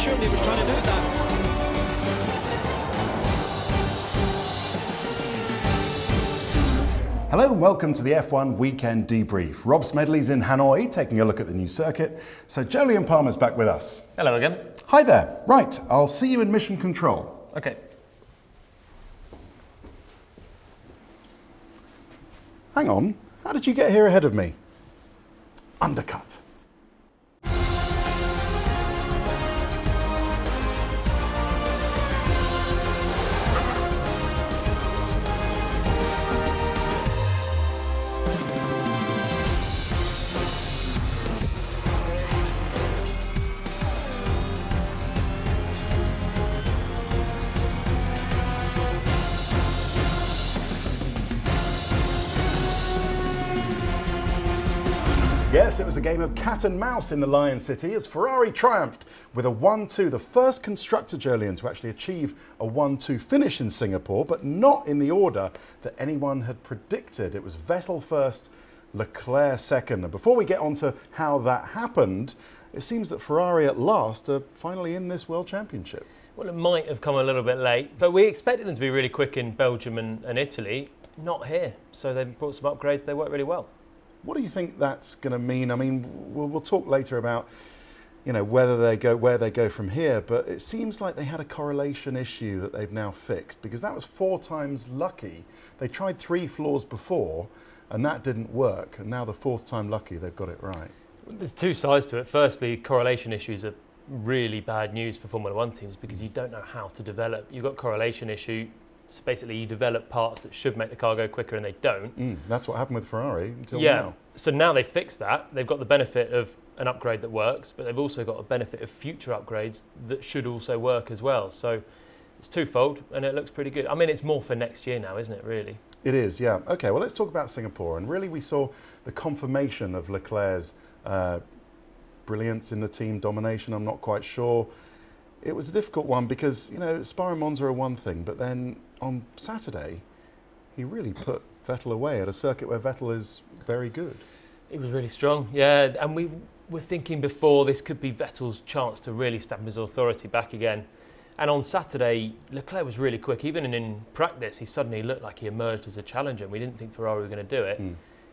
surely was trying to do that. Hello and welcome to the F1 Weekend Debrief. Rob Smedley's in Hanoi taking a look at the new circuit, so Jolyon Palmer's back with us. Hello again. Hi there. Right, I'll see you in mission control. Okay. Hang on, how did you get here ahead of me? Undercut. Yes, it was a game of cat and mouse in the Lion City as Ferrari triumphed with a 1-2, the first constructor, Jolyon, to actually achieve a 1-2 finish in Singapore, but not in the order that anyone had predicted. It was Vettel first, Leclerc second. And before we get on to how that happened, it seems that Ferrari at last are finally in this World Championship. Well, it might have come a little bit late, but we expected them to be really quick in Belgium and Italy. Not here. So they brought some upgrades. They worked really well. What do you think that's going to mean? I mean, we'll talk later about, you know, where they go from here, but it seems like they had a correlation issue that they've now fixed, because that was 4 times lucky. They tried 3 flaws before and that didn't work, and now the 4th time lucky they've got it right. There's 2 sides to it. Firstly, correlation issues are really bad news for Formula 1 teams because you don't know how to develop. You've got correlation issue. So basically, you develop parts that should make the car go quicker and they don't. That's what happened with Ferrari until now. So now they've fixed that. They've got the benefit of an upgrade that works, but they've also got a benefit of future upgrades that should also work as well. So it's twofold and it looks pretty good. I mean, it's more for next year now, isn't it, really? It is, yeah. Okay, well, let's talk about Singapore. And really, we saw the confirmation of Leclerc's brilliance in the team, domination, I'm not quite sure. It was a difficult one because, you know, Spa and Monza are one thing, but then on Saturday, he really put Vettel away at a circuit where Vettel is very good. It was really strong, yeah. And we were thinking before this could be Vettel's chance to really stamp his authority back again. And on Saturday, Leclerc was really quick. Even in practice, he suddenly looked like he emerged as a challenger. We didn't think Ferrari were going to do it.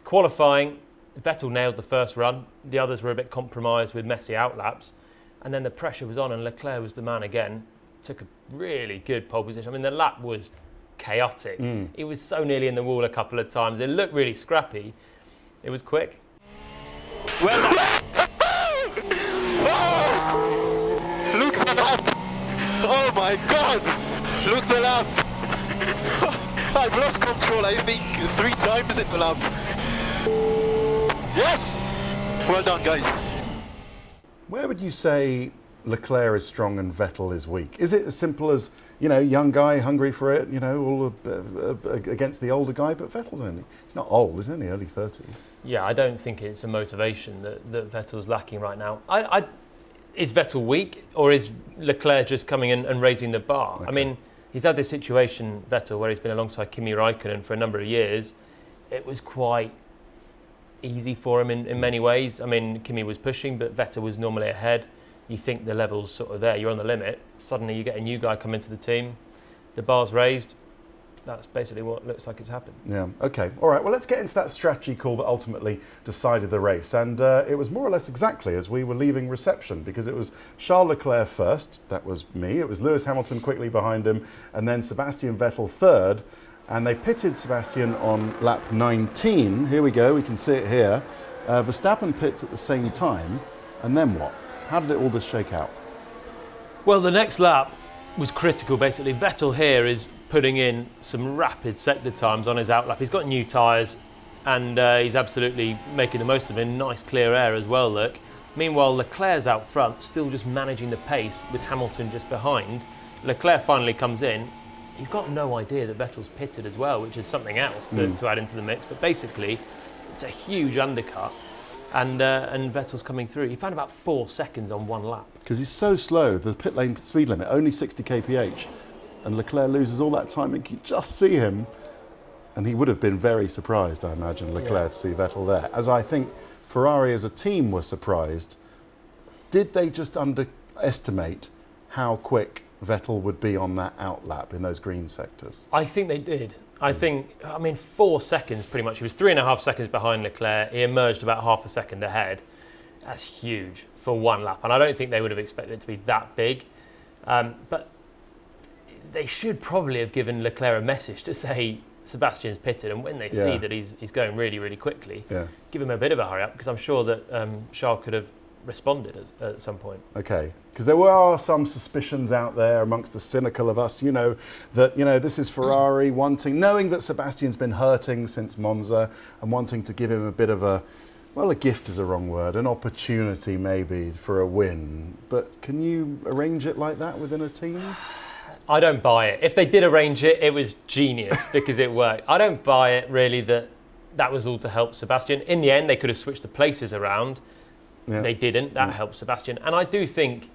Qualifying, Vettel nailed the first run. The others were a bit compromised with messy outlaps. And then the pressure was on and Leclerc was the man again. Took a really good pole position. I mean, the lap was chaotic. He was so nearly in the wall a couple of times. It looked really scrappy. It was quick. Well done. Oh! Look at the lap! Oh my God! Look at the lap! I've lost control, I think, 3 times in the lap. Yes! Well done, guys. Where would you say Leclerc is strong and Vettel is weak? Is it as simple as, you know, young guy hungry for it, you know, all against the older guy? But Vettel's he's not old, he's only early 30s. Yeah, I don't think it's a motivation that Vettel's lacking right now. Is Vettel weak or is Leclerc just coming in and raising the bar? Okay. I mean, he's had this situation, Vettel, where he's been alongside Kimi Raikkonen for a number of years. It was quite easy for him in many ways. I mean, Kimi was pushing, but Vettel was normally ahead. You think the level's sort of there, you're on the limit. Suddenly you get a new guy come into the team, the bar's raised. That's basically what looks like it's happened. Yeah, okay. All right, well, let's get into that strategy call that ultimately decided the race. And it was more or less exactly as we were leaving reception, because it was Charles Leclerc first, that was me. It was Lewis Hamilton quickly behind him, and then Sebastian Vettel third. And they pitted Sebastian on lap 19. Here we go, we can see it here. Verstappen pits at the same time. And then what? How did all this shake out? Well, the next lap was critical, basically. Vettel here is putting in some rapid sector times on his outlap. He's got new tyres and he's absolutely making the most of it. Nice clear air as well, look. Meanwhile, Leclerc's out front, still just managing the pace with Hamilton just behind. Leclerc finally comes in. He's got no idea that Vettel's pitted as well, which is something else to add into the mix. But basically, it's a huge undercut. And Vettel's coming through. He found about 4 seconds on one lap. Because he's so slow, the pit lane speed limit, only 60 kph. And Leclerc loses all that time, and you can just see him. And he would have been very surprised, I imagine, Leclerc, to see Vettel there. As I think Ferrari as a team were surprised. Did they just underestimate how quick Vettel would be on that outlap in those green sectors? I think they did. I mean, 4 seconds pretty much. He was 3.5 seconds behind Leclerc. He emerged about half a second ahead. That's huge for one lap. And I don't think they would have expected it to be that big. But they should probably have given Leclerc a message to say Sebastian's pitted. And when they see that he's going really, really quickly, give him a bit of a hurry up, because I'm sure that Charles could have responded at some point. Okay, because there were some suspicions out there amongst the cynical of us, that, this is Ferrari knowing that Sebastian's been hurting since Monza and wanting to give him a bit of a gift is a wrong word, an opportunity maybe for a win. But can you arrange it like that within a team? I don't buy it. If they did arrange it, it was genius because it worked. I don't buy it really that was all to help Sebastian. In the end, they could have switched the places around. Yeah. They didn't. That helped Sebastian. And I do think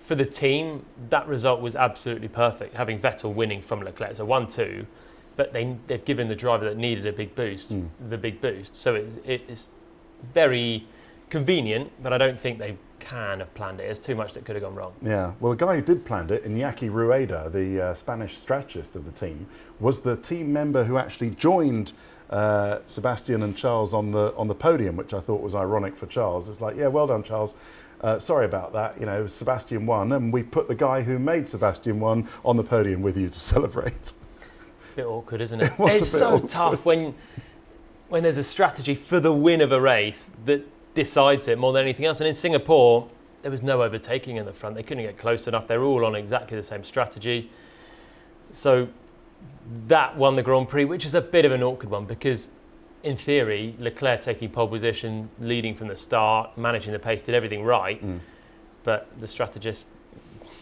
for the team, that result was absolutely perfect, having Vettel winning from Leclerc. It's a 1-2, but they've given the driver that needed a big boost, the big boost. So it's very convenient, but I don't think they can have planned it. There's too much that could have gone wrong. Yeah, well, the guy who did plan it, Iñaki Rueda, the Spanish strategist of the team, was the team member who actually joined Sebastian and Charles on the podium, which I thought was ironic for Charles. It's like, yeah, well done, Charles. Sorry about that. Sebastian won, and we put the guy who made Sebastian won on the podium with you to celebrate. A bit awkward, isn't it? It's so awkward. Tough when there's a strategy for the win of a race that decides it more than anything else. And in Singapore, there was no overtaking in the front. They couldn't get close enough. They're all on exactly the same strategy. So that won the Grand Prix, which is a bit of an awkward one because, in theory, Leclerc taking pole position, leading from the start, managing the pace, did everything right. But the strategist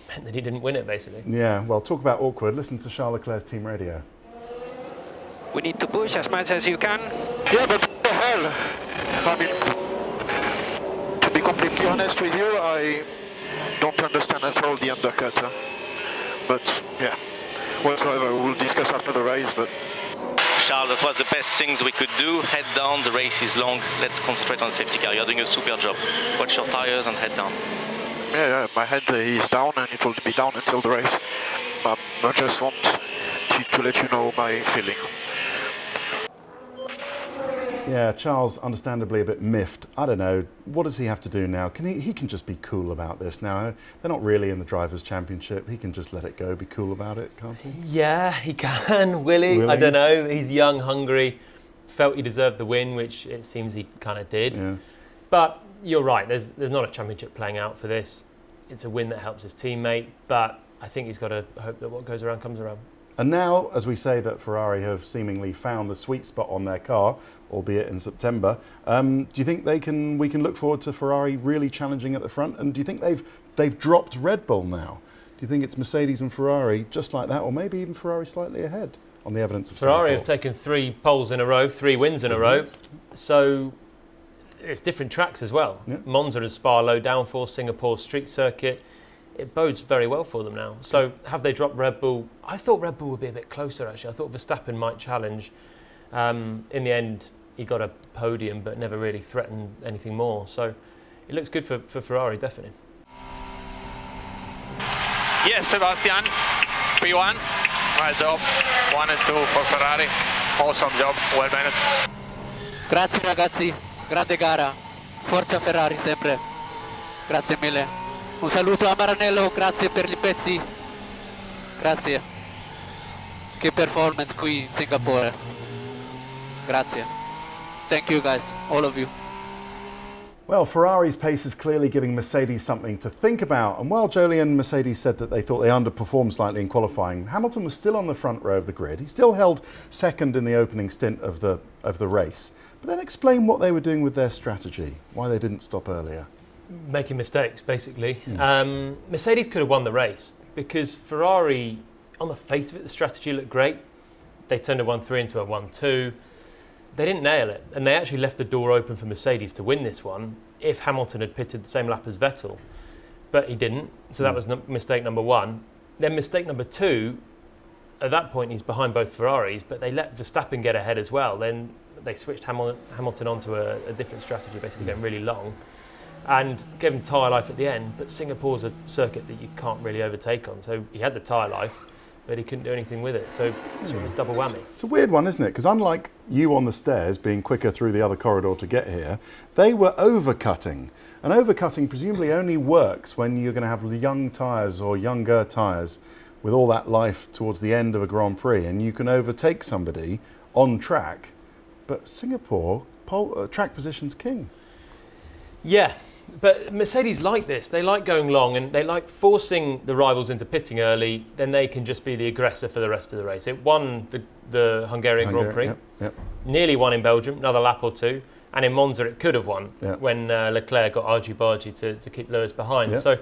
meant that he didn't win it, basically. Yeah, well, talk about awkward. Listen to Charles Leclerc's team radio. We need to push as much as you can. Yeah, but what the hell? I mean, to be completely honest with you, I don't understand at all the undercut. But yeah, whatsoever, we'll discuss after the race. But Charles, that was the best things we could do. Head down, the race is long. Let's concentrate on the safety car. You're doing a super job. Watch your tires and head down. Yeah, my head is down and it will be down until the race. I just want to let you know my feeling. Yeah, Charles, understandably a bit miffed. I don't know, what does he have to do now? He can just be cool about this now. They're not really in the Drivers' Championship. He can just let it go, be cool about it, can't he? Yeah, he can. Will he? I don't know. He's young, hungry, felt he deserved the win, which it seems he kind of did. Yeah. But you're right, there's not a championship playing out for this. It's a win that helps his teammate, but I think he's got to hope that what goes around comes around. And now, as we say that Ferrari have seemingly found the sweet spot on their car, albeit in September, do you think we can look forward to Ferrari really challenging at the front? And do you think they've dropped Red Bull now? Do you think it's Mercedes and Ferrari just like that, or maybe even Ferrari slightly ahead on the evidence of Ferrari Singapore? have taken 3 poles in a row, 3 wins in a row, so it's different tracks as well. Yeah. Monza and Spa low downforce, Singapore street circuit. It bodes very well for them now. So have they dropped Red Bull? I thought Red Bull would be a bit closer, actually. I thought Verstappen might challenge. In the end, he got a podium, but never really threatened anything more. So it looks good for Ferrari, definitely. Yes, Sebastian, P1. Nice job. 1 and 2 for Ferrari. Awesome job. Well managed. Grazie ragazzi, grande gara. Forza Ferrari sempre. Grazie mille. Un saluto a Maranello, grazie per gli pezzi. Grazie. Che performance qui in Singapore. Grazie. Thank you guys, all of you. Well, Ferrari's pace is clearly giving Mercedes something to think about. And while Jolie and Mercedes said that they thought they underperformed slightly in qualifying, Hamilton was still on the front row of the grid. He still held second in the opening stint of the race. But then explain what they were doing with their strategy, why they didn't stop earlier. Making mistakes, basically. Mercedes could have won the race because Ferrari, on the face of it, the strategy looked great. They turned a 1-3 into a 1-2. They didn't nail it, and they actually left the door open for Mercedes to win this one if Hamilton had pitted the same lap as Vettel. But he didn't, so that was mistake number 1. Then mistake number 2, at that point he's behind both Ferraris, but they let Verstappen get ahead as well. Then they switched Hamilton onto a different strategy, basically going really long. and gave him tyre life at the end. But Singapore's a circuit that you can't really overtake on. So he had the tyre life, but he couldn't do anything with it. So sort of double whammy. It's a weird one, isn't it? Because unlike you on the stairs being quicker through the other corridor to get here, they were overcutting. And overcutting presumably only works when you're going to have young tyres or younger tyres with all that life towards the end of a Grand Prix, and you can overtake somebody on track. But Singapore, track position's king. Yeah, but Mercedes like this. They like going long, and they like forcing the rivals into pitting early. Then they can just be the aggressor for the rest of the race. It won the Hungarian Grand Prix, yep. Nearly won in Belgium, another lap or two. And in Monza, it could have won when Leclerc got argy-bargy to keep Lewis behind. Yep. So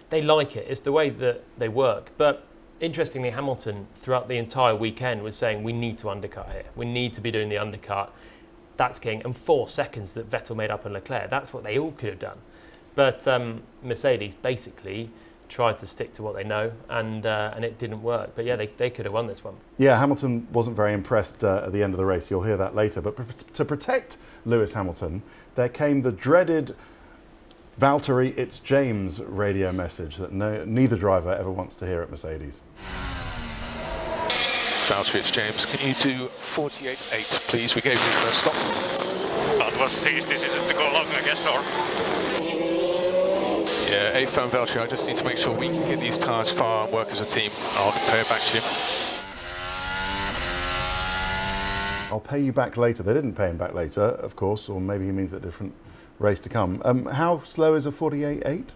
they like it. It's the way that they work. But interestingly, Hamilton, throughout the entire weekend, was saying, we need to undercut here. We need to be doing the undercut. That's king. And 4 seconds that Vettel made up on Leclerc, that's what they all could have done. But Mercedes basically tried to stick to what they know, and it didn't work. But yeah, they could have won this one. Yeah, Hamilton wasn't very impressed at the end of the race. You'll hear that later. But to protect Lewis Hamilton, there came the dreaded Valtteri, it's James radio message that neither driver ever wants to hear at Mercedes. Valtteri, it's James. Can you do 48.8, please? We gave you the first stop. That was 6. This isn't to go long, I guess, or? Yeah, 8 from Valtteri. I just need to make sure we can get these tyres far and work as a team. I'll pay it back to you. I'll pay you back later. They didn't pay him back later, of course, or maybe he means a different race to come. How slow is a 48.8?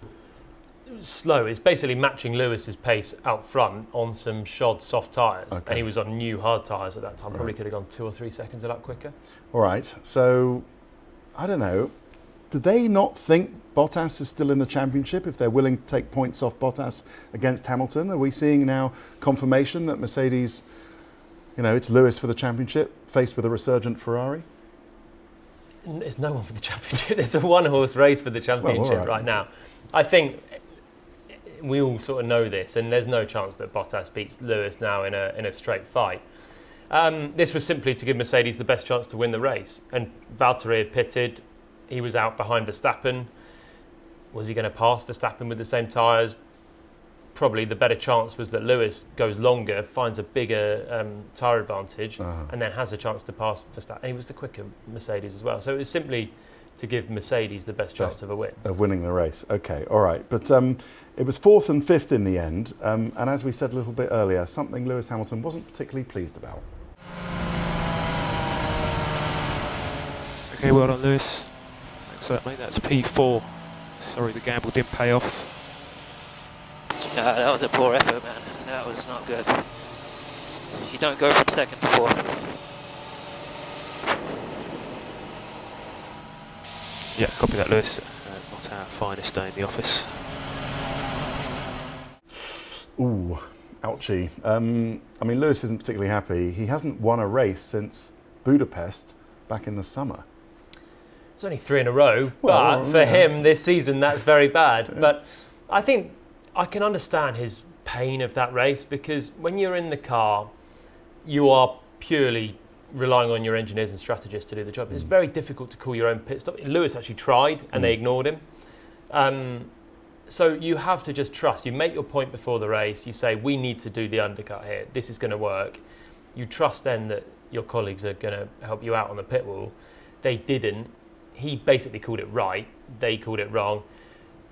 Slow. It's basically matching Lewis's pace out front on some shod soft tyres. Okay. And he was on new hard tyres at that time. Probably could have gone 2 or 3 seconds a lap quicker. All right, so I don't know. Do they not think Bottas is still in the championship if they're willing to take points off Bottas against Hamilton? Are we seeing now confirmation that Mercedes, it's Lewis for the championship, faced with a resurgent Ferrari? There's no one for the championship. There's a one-horse race for the championship right now. I think we all sort of know this, and there's no chance that Bottas beats Lewis now in a straight fight. This was simply to give Mercedes the best chance to win the race. And Valtteri had pitted. He was out behind Verstappen. Was he going to pass Verstappen with the same tyres? Probably the better chance was that Lewis goes longer, finds a bigger tyre advantage, and then has a chance to pass Verstappen. And he was the quicker Mercedes as well. So it was simply to give Mercedes the best chance of a win. Of winning the race. Okay, all right. But it was 4th and 5th in the end. And as we said a little bit earlier, something Lewis Hamilton wasn't particularly pleased about. Okay, well done, Lewis. Thanks for that, mate. That's P4. Sorry the gamble didn't pay off. That was a poor effort, man. That was not good. You don't go from 2nd to 4th. Yeah, copy that, Lewis. Not our finest day in the office. Ooh, ouchie. Lewis isn't particularly happy. He hasn't won a race since Budapest back in the summer. It's only 3 in a row, but for him this season, that's very bad. Yeah. But I think I can understand his pain of that race, because when you're in the car, you are purely relying on your engineers and strategists to do the job. It's very difficult to call your own pit stop. Lewis actually tried, and they ignored him. So you have to just trust. You make your point before the race. You say, we need to do the undercut here. This is going to work. You trust then that your colleagues are going to help you out on the pit wall. They didn't. He basically called it right. They called it wrong.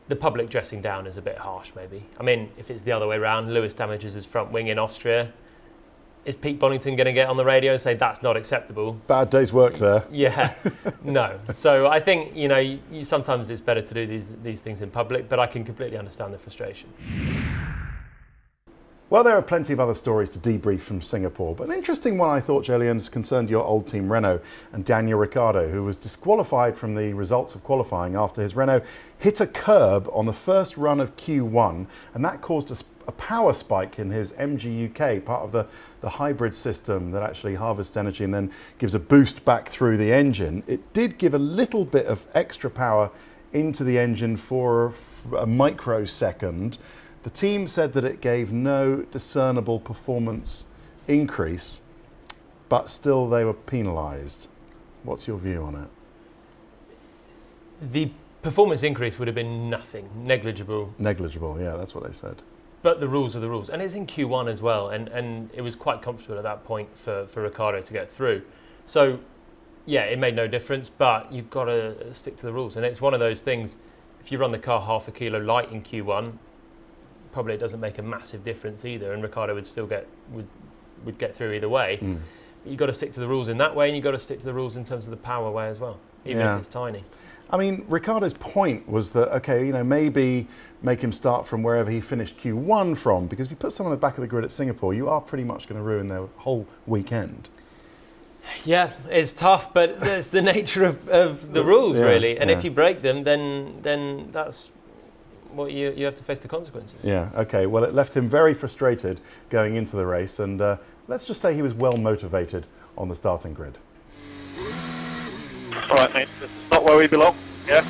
The public dressing down is a bit harsh, maybe. I mean, if it's the other way around, Lewis damages his front wing in Austria. Is Pete Bonington going to get on the radio and say that's not acceptable? Bad day's work there. Yeah, no. So I think, sometimes it's better to do these things in public, but I can completely understand the frustration. Well, there are plenty of other stories to debrief from Singapore, but an interesting one I thought, Jolyon, concerned your old team Renault and Daniel Ricciardo, who was disqualified from the results of qualifying after his Renault hit a curb on the first run of Q1, and that caused a power spike in his MG UK, part of the hybrid system that actually harvests energy and then gives a boost back through the engine. It did give a little bit of extra power into the engine for a microsecond. The team said that it gave no discernible performance increase, but still they were penalised. What's your view on it? The performance increase would have been nothing, negligible. Negligible, yeah, that's what they said. But the rules are the rules. And it's in Q1 as well. And it was quite comfortable at that point for Ricciardo to get through. So, yeah, it made no difference, but you've got to stick to the rules. And it's one of those things, if you run the car half a kilo light in Q1, probably it doesn't make a massive difference either. And Ricciardo would still would get through either way. But you've got to stick to the rules in that way, and you've got to stick to the rules in terms of the power way as well, even if it's tiny. I mean, Ricciardo's point was that, okay, maybe make him start from wherever he finished Q1 from, because if you put someone at the back of the grid at Singapore, you are pretty much going to ruin their whole weekend. Yeah, it's tough, but that's the nature of the rules, really. And if you break them, then that's what you have to face the consequences. Yeah, okay. Well, it left him very frustrated going into the race, and let's just say he was well motivated on the starting grid. All right, mate, this is not where we belong, yeah?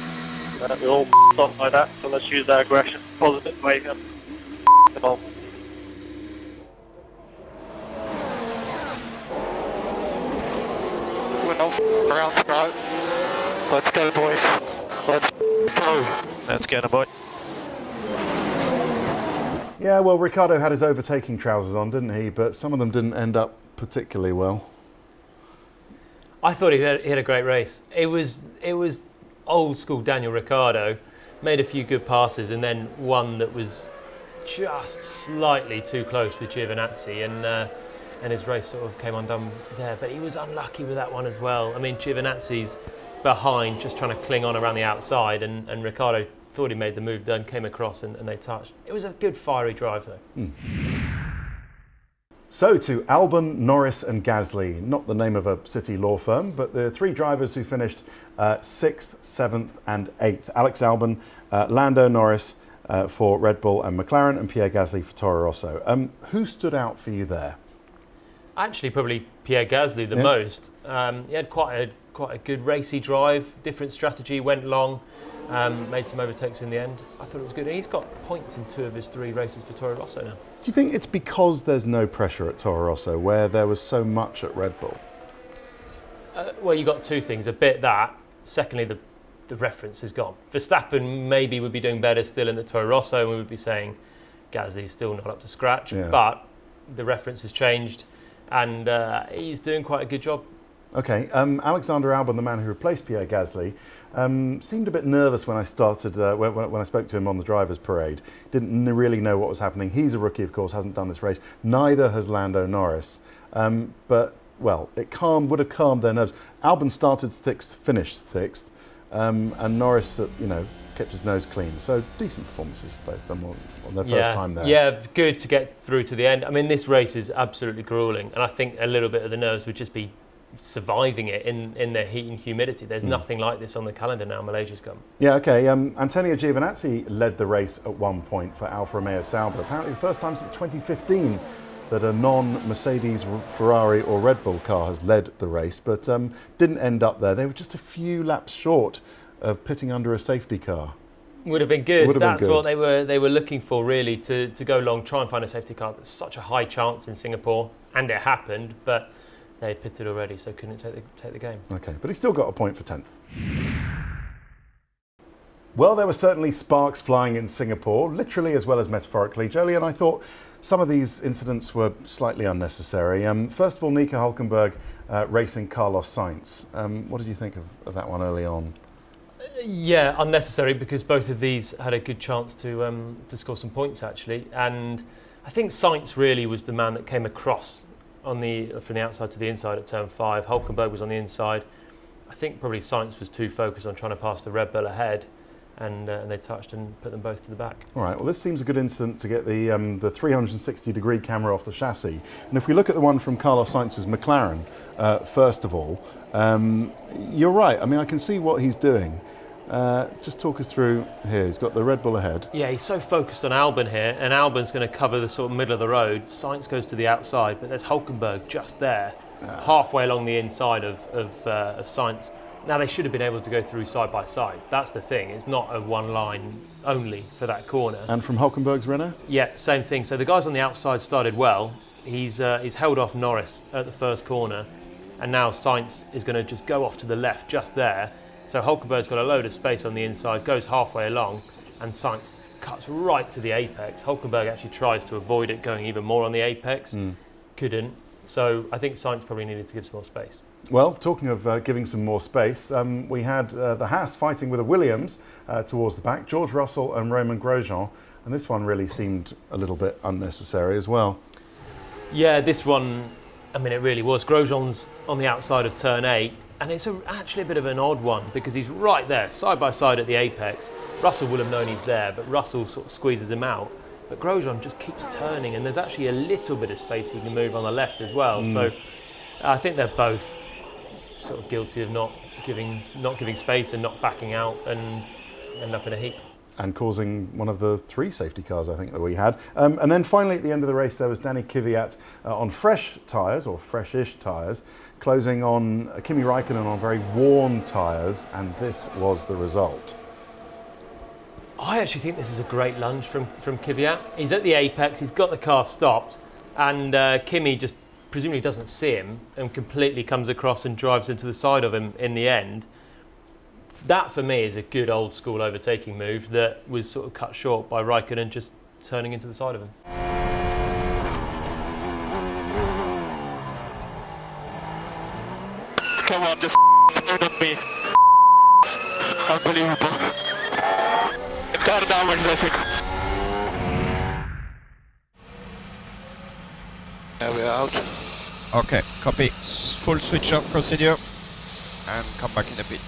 We're all off like that, so let's use our aggression positive way and them on. We're not around tonight. Let's go, boys. Let's go. Let's get a boy. Yeah, well, Ricciardo had his overtaking trousers on, didn't he? But some of them didn't end up particularly well. I thought he had a great race. It was old school Daniel Ricciardo, made a few good passes, and then one that was just slightly too close with Giovinazzi, and his race sort of came undone there. But he was unlucky with that one as well. I mean, Giovinazzi's behind, just trying to cling on around the outside, and Ricciardo thought he made the move, then came across and they touched. It was a good fiery drive though. So to Albon, Norris and Gasly, not the name of a city law firm, but the three drivers who finished 6th, 7th and 8th. Alex Albon, Lando Norris for Red Bull and McLaren, and Pierre Gasly for Toro Rosso. Who stood out for you there? Actually, probably Pierre Gasly the most. He had quite a good racy drive, different strategy, went long, made some overtakes in the end. I thought it was good. And he's got points in 2 of his 3 races for Toro Rosso now. Do you think it's because there's no pressure at Toro Rosso, where there was so much at Red Bull? Well, you got 2 things. A bit that. Secondly, the reference is gone. Verstappen maybe would be doing better still in the Toro Rosso, and we would be saying Gasly's still not up to scratch. Yeah. But the reference has changed, and he's doing quite a good job. Okay, Alexander Albon, the man who replaced Pierre Gasly, seemed a bit nervous when I started, when I spoke to him on the drivers' parade. Didn't really know what was happening. He's a rookie, of course, hasn't done this race. Neither has Lando Norris. But, well, it would have calmed their nerves. Albon started 6th, finished 6th, and Norris, kept his nose clean. So decent performances, both of them on their first time there. Yeah, good to get through to the end. I mean, this race is absolutely gruelling, and I think a little bit of the nerves would just be surviving it in the heat and humidity. There's nothing like this on the calendar now. Malaysia's come. Yeah, okay. Antonio Giovinazzi led the race at one point for Alfa Romeo Sauber. Apparently the first time since 2015 that a non-Mercedes, Ferrari or Red Bull car has led the race, but didn't end up there. They were just a few laps short of pitting under a safety car. Would have been good. That's good. what they were looking for, really, to go long, try and find a safety car. There's such a high chance in Singapore, and it happened, but they had pitted already, so couldn't take the game. Okay, but he still got a point for 10th. Well, there were certainly sparks flying in Singapore, literally as well as metaphorically. Jolien, I thought some of these incidents were slightly unnecessary. First of all, Nico Hülkenberg racing Carlos Sainz. What did you think of that one early on? Yeah, unnecessary, because both of these had a good chance to score some points, actually. And I think Sainz really was the man that came across from the outside to the inside at turn 5. Hülkenberg was on the inside. I think probably Sainz was too focused on trying to pass the Red Bull ahead, and they touched and put them both to the back. All right, well, this seems a good incident to get the 360-degree camera off the chassis. And if we look at the one from Carlos Sainz's McLaren, first of all, you're right. I mean, I can see what he's doing. Just talk us through here. He's got the Red Bull ahead. Yeah, he's so focused on Albon here, and Albon's going to cover the sort of middle of the road. Sainz goes to the outside, but there's Hülkenberg just there, halfway along the inside of Sainz. Now, they should have been able to go through side by side. That's the thing. It's not a one line only for that corner. And from Hülkenberg's Renault? Yeah, same thing. So the guys on the outside started well. He's held off Norris at the first corner, and now Sainz is going to just go off to the left just there. So Hulkenberg's got a load of space on the inside, goes halfway along, and Sainz cuts right to the apex. Hulkenberg actually tries to avoid it going even more on the apex, couldn't. So I think Sainz probably needed to give some more space. Well, talking of giving some more space, we had the Haas fighting with a Williams towards the back, George Russell and Romain Grosjean, and this one really seemed a little bit unnecessary as well. Yeah, this one, I mean, it really was. Grosjean's on the outside of turn 8, and it's actually a bit of an odd one because he's right there, side by side at the apex. Russell will have known he's there, but Russell sort of squeezes him out. But Grosjean just keeps turning, and there's actually a little bit of space he can move on the left as well. So I think they're both sort of guilty of not giving space and not backing out and end up in a heap. And causing one of the 3 safety cars, I think, that we had. And then finally, at the end of the race, there was Danny Kvyat on fresh tyres, or fresh-ish tyres, closing on Kimi Raikkonen on very worn tyres, and this was the result. I actually think this is a great lunge from Kvyat. He's at the apex, he's got the car stopped, and Kimi just presumably doesn't see him and completely comes across and drives into the side of him in the end. That, for me, is a good old-school overtaking move that was sort of cut short by Raikkonen just turning into the side of him. Come on, just turn on me. Unbelievable. Car damage, I think. We're out. Okay, copy. Full switch off procedure and come back in a bit.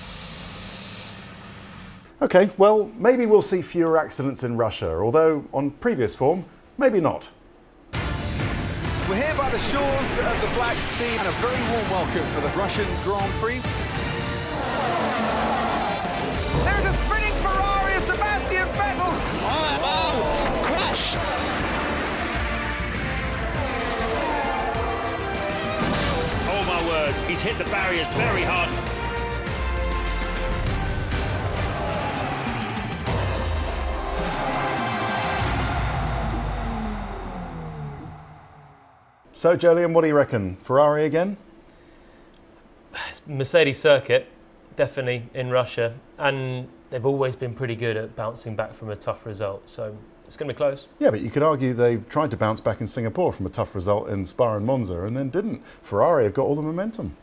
Okay, well, maybe we'll see fewer accidents in Russia, although on previous form, maybe not. We're here by the shores of the Black Sea and a very warm welcome for the Russian Grand Prix. There's a spinning Ferrari of Sebastian Vettel. I'm out! Crash! Oh my word, he's hit the barriers very hard. So, Jolyon, what do you reckon? Ferrari again? Mercedes circuit, definitely in Russia, and they've always been pretty good at bouncing back from a tough result, so it's going to be close. Yeah, but you could argue they tried to bounce back in Singapore from a tough result in Spa and Monza and then didn't. Ferrari have got all the momentum.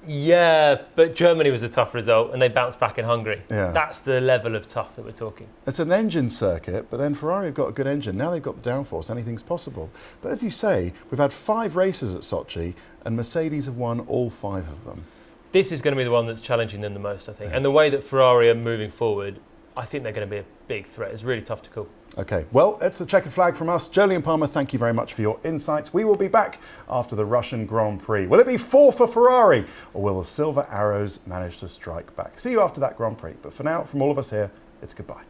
Yeah, but Germany was a tough result and they bounced back in Hungary. Yeah. That's the level of tough that we're talking. It's an engine circuit, but then Ferrari have got a good engine. Now they've got the downforce, anything's possible. But as you say, we've had 5 races at Sochi and Mercedes have won all 5 of them. This is going to be the one that's challenging them the most, I think. And the way that Ferrari are moving forward, I think they're going to be a big threat. It's really tough to call. Okay, well, it's the checkered flag from us. Jolyon Palmer, thank you very much for your insights. We will be back after the Russian Grand Prix. Will it be 4 for Ferrari, or will the Silver Arrows manage to strike back? See you after that Grand Prix. But for now, from all of us here, it's goodbye.